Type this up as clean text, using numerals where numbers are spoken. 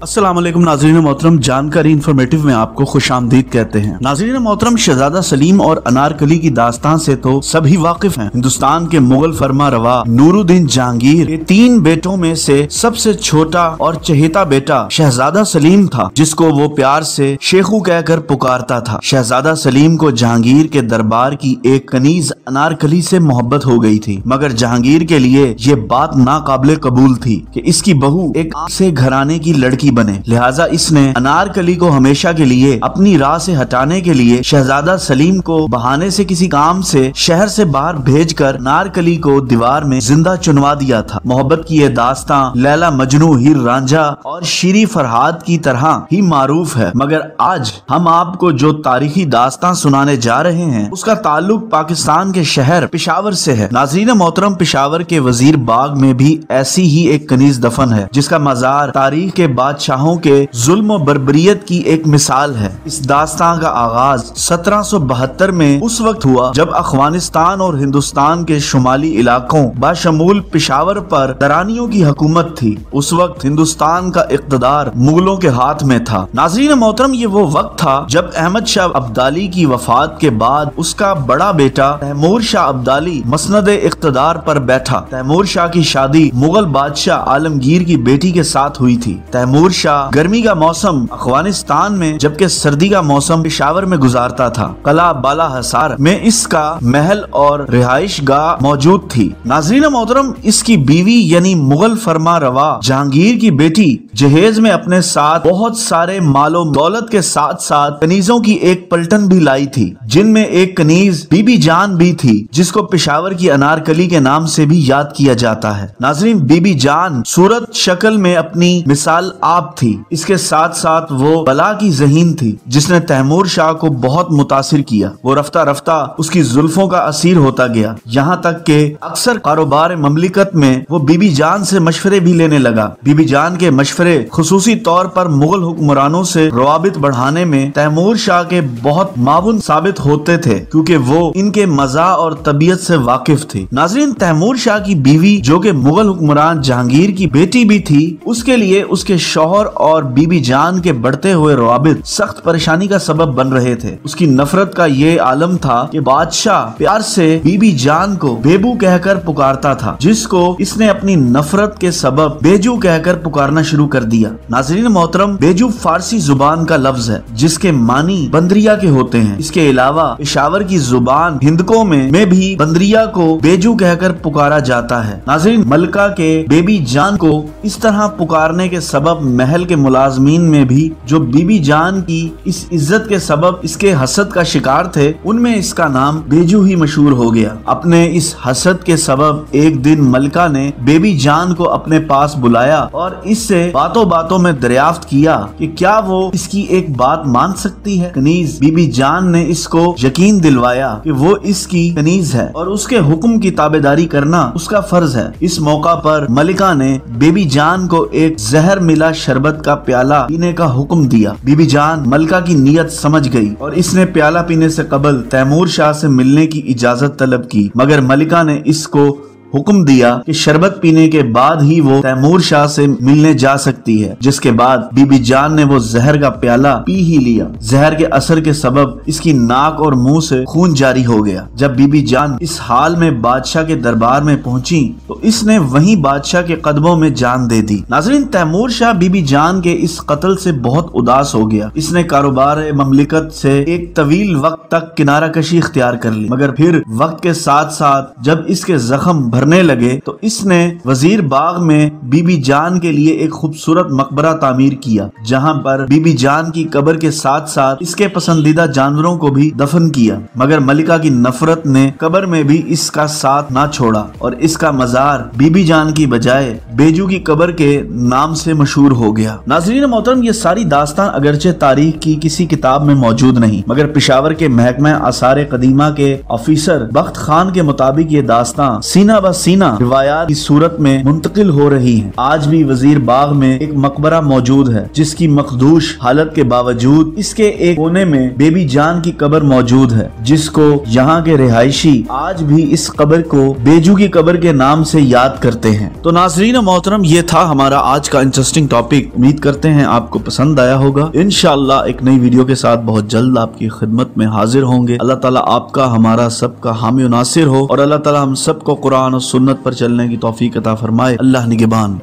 अस्सलाम वालेकुम नाज़रीन मोहतरम, जानकारी इंफॉर्मेटिव में आपको खुश आमदीद कहते हैं। नाज़रीन मोहतरम, शहजादा सलीम और अनारकली की दास्तान से तो सभी वाकिफ हैं। हिंदुस्तान के मुगल फरमा रवा नूरुद्दीन जहांगीर के 3 बेटों में से सबसे छोटा और चहेता बेटा शहजादा सलीम था, जिसको वो प्यार से शेखू कहकर पुकारता था। शहजादा सलीम को जहांगीर के दरबार की एक कनीज अनारकली से मोहब्बत हो गई थी, मगर जहांगीर के लिए ये बात नाकाबिले कबूल थी कि इसकी बहू एक से घराने की लड़की बने। लिहाजा इसने अनारकली को हमेशा के लिए अपनी राह से हटाने के लिए शहजादा सलीम को बहाने से किसी काम से शहर से बाहर भेजकर अनारकली को दीवार में जिंदा चुनवा दिया था। मोहब्बत की ये दास्तां लैला मजनू, हीर रांझा और शीरी फरहाद की तरह ही मारूफ है, मगर आज हम आपको जो तारीखी दास्तां सुनाने जा रहे हैं उसका ताल्लुक पाकिस्तान के शहर पेशावर से है। नाज़रीन मोहतरम, पेशावर के वजीर बाग में भी ऐसी ही एक कनीज दफन है, जिसका मजार तारीख के बादशाहों के जुल्म और बर्बरियत की एक मिसाल है। इस दास्तान का आगाज 1772 में उस वक्त हुआ जब अफगानिस्तान और हिंदुस्तान के शुमाली इलाकों बाशमूल पेशावर पर दरानियों की हुकूमत थी। उस वक्त हिंदुस्तान का इक़्तिदार मुगलों के हाथ में था। नाज़रीन मोहतरम, ये वो वक्त था जब अहमद शाह अब्दाली की वफात के बाद उसका बड़ा बेटा तैमूर शाह अब्दाली मसनद इक़्तिदार पर बैठा। तैमूर शाह की शादी मुगल बादशाह आलमगीर की बेटी के साथ हुई थी। तैमूर शाह गर्मी का मौसम अफगानिस्तान में जबकि सर्दी का मौसम पेशावर में गुजारता था। कला बाला हसार में इसका महल और रिहाइश गाह मौजूद थी। नाज़रीन मोहतरम, इसकी बीवी यानी मुगल फरमा रवा जहांगीर की बेटी जहेज में अपने साथ बहुत सारे मालो दौलत के साथ साथ कनीजों की एक पलटन भी लाई थी, जिनमें एक कनीज बीबी जान भी थी, जिसको पेशावर की अनारकली के नाम से भी याद किया जाता है। नाज़रीन, बीबी जान सूरत शक्ल में अपनी मिसाल आप थी। इसके साथ साथ वो बला की ज़हीन थी, जिसने तैमूर शाह को बहुत मुतासिर किया। वो रफ्ता रफ्ता उसकी जुल्फों का असीर होता गया, यहाँ तक के अक्सर कारोबार ममलिकत में वो बीबी जान से मशवरे भी लेने लगा। बीबी जान के मशवरे खुसूसी तौर पर मुगल हुक्मरानों से रवाबित बढ़ाने में तैमूर शाह के बहुत मावुन साबित होते थे, क्योंकि वो इनके मजा और तबीयत से वाकिफ थी। नाज़रीन, तैमूर शाह की बीवी जो कि मुगल हुक्मरान जहांगीर की बेटी भी थी, उसके लिए उसके शौहर और बीबी जान के बढ़ते हुए रवाबित सख्त परेशानी का सबब बन रहे थे। उसकी नफरत का ये आलम था कि बादशाह प्यार से बीबी जान को बेबू कहकर पुकारता था, जिसको इसने अपनी नफरत के सबब बेजू कहकर पुकारना शुरू कर दिया। नाज़रीन मोहतरम, बेजू फारसी जुबान का लफ्ज है, जिसके मानी बंदरिया के होते हैं। इसके अलावा पेशावर की जुबान हिंदकों में भी बंदरिया को बेजू कहकर पुकारा जाता है। नाज़रीन, मलका के बेबी जान को इस तरह पुकारने के सबब महल के मुलाजमीन में भी जो बीबी जान की इस इज्जत के सबब इसके हसद का शिकार थे, उनमें इसका नाम बेजू ही मशहूर हो गया। अपने इस हसद के सबब एक दिन मलका ने बेबी जान को अपने पास बुलाया और इससे बातों बातों में दरियाफ्त किया कि क्या वो इसकी एक बात मान सकती है। कनीज बीबी जान ने इसको यकीन दिलवाया कि वो इसकी कनीज है और उसके हुक्म की ताबेदारी करना उसका फर्ज है। इस मौका पर मलिका ने बेबी जान को एक जहर मिला शरबत का प्याला पीने का हुक्म दिया। बीबी जान मलका की नीयत समझ गई और इसने प्याला पीने से कबल तैमूर शाह से मिलने की इजाजत तलब की, मगर मलिका ने इसको हुक्म दिया कि शरबत पीने के बाद ही वो तैमूर शाह से मिलने जा सकती है, जिसके बाद बीबी जान ने वो जहर का प्याला पी ही लिया। जहर के असर के सबब इसकी नाक और मुंह से खून जारी हो गया। जब बीबी जान इस हाल में बादशाह के दरबार में पहुंची तो इसने वहीं बादशाह के कदमों में जान दे दी। नाज़रीन, तैमूर शाह बीबी जान के इस कत्ल से बहुत उदास हो गया। इसने कारोबार ममलिकत से एक तवील वक्त तक किनारा कशी इख्तियार कर ली, मगर फिर वक्त के साथ साथ जब इसके जख्म भरने लगे तो इसने वजीर बाग में बीबी जान के लिए एक खूबसूरत मकबरा तामीर किया, जहां पर बीबी जान की कब्र के साथ साथ इसके पसंदीदा जानवरों को भी दफन किया। मगर मलिका की नफरत ने कब्र में भी इसका साथ ना छोड़ा और इसका मजार बीबी जान की बजाय बेजू की कब्र के नाम से मशहूर हो गया। नाज़रीन मोहतरम, ये सारी दास्तान अगरचे तारीख की किसी किताब में मौजूद नहीं, मगर पेशावर के महकमा आसार कदीमा के ऑफिसर बख्त खान के मुताबिक ये दास्तान सीना सीना रिवायात की सूरत में मुंतकिल हो रही हैं। आज भी वजीर बाग में एक मकबरा मौजूद है जिसकी मखदूश हालत के बावजूद इसके एक कोने में बेबी जान की कब्र मौजूद है, जिसको यहाँ के रिहायशी आज भी इस कब्र को बेजू की कब्र के नाम से याद करते हैं। तो नाज़रीन मोहतरम, ये था हमारा आज का इंटरेस्टिंग टॉपिक। उम्मीद करते हैं आपको पसंद आया होगा। इंशाअल्लाह एक नई वीडियो के साथ बहुत जल्द आपकी खिदमत में हाजिर होंगे। अल्लाह ताला आपका हमारा सबका हामी और नासिर हो और अल्लाह ताला हम सबको कुरान और सुन्नत पर चलने की तौफीक अता फरमाए। अल्लाह निगहबान।